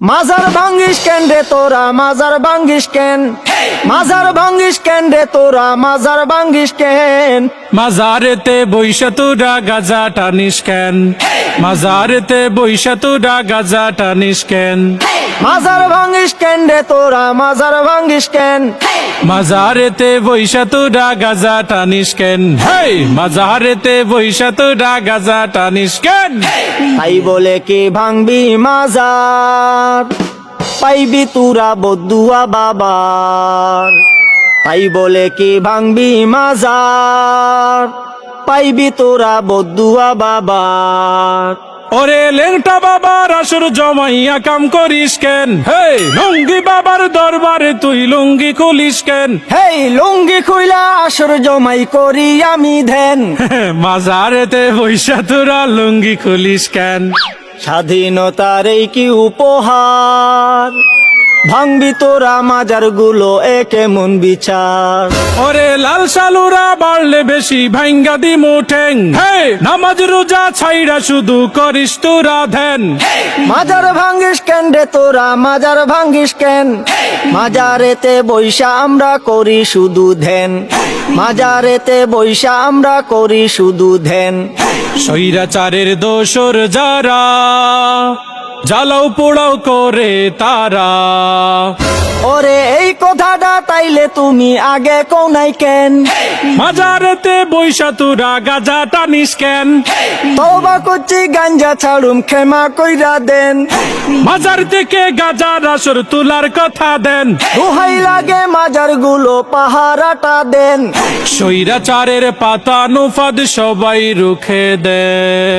মাজার ভাঙ্গিস কেন রে তোরা মাজার ভাঙ্গিস কেন মাজার ভাঙ্গিস কেন রে তোরা মাজার ভাঙ্গিস কেন মাজারেতে বইসা তোরা গাজা টানিস কেন মাজারেতে বইসা তোরা গাজা টানিস কেন মাজার ভাঙ্গিস কেন রে তোরা মাজার ভাঙ্গিস কেন মাজারেতে বইসা তোরা গাজা টানিস কেন হেই মাজারেতে বইসা তোরা গাজা টানিস কেন তাই বলে কি ভাঙবি মাজার পাইবি তুরা বদুয়া বাবার তাই বলে কি ভাঙবি মাজার পাইবি তোরা বদুয়া বাবার ওরে লেংটা বাবার আসর জমাইয়া কাম করিস কেন হেই লুঙ্গি বাবার দরবারে তুই লুঙ্গি খুলিস কেন হেই লুঙ্গি খুইলা আসর জমাই করি আমি ধ্যান মাজারেতে বইসা তোরা লুঙ্গি খুলিস কেন স্বাধীনতার এই কি উপহার ভাঙবি তোরা মাজার গুলো একে মন বিচার ওরে লাল সালুরা বাড়লে বেশি ভাঙ্গা দিমু ঠেং হে নামাজ রোজা ছাইরা শুধু করিস তোরা ধ্যান মাজার ভাঙ্গিস কেন রে তোরা মাজার ভাঙ্গিস কেন মাজারেতে বৈশা আমরা করি শুধু ধ্যান মাজারেতে বৈশা আমরা করি শুধু ধ্যান স্বৈরাচারের দোসর যারা জ্বালাও পোড়াও করে তারা ওরে এই কথাটা তাইলে তুমি আগে কোনাই কেন মাজারেতে বৈশা তোরা গাজা টানিস কেন তওবা করছি গাঞ্জা ছাড়ুম ক্ষমা কইরা দেন মাজার থেকে গাজার আসর তোলার কথা দেন দোহাই লাগে মাজার গুলো পাহারাটা দেন স্বৈরাচারের পাতা নুফাদ সবাই রুখে দেয়।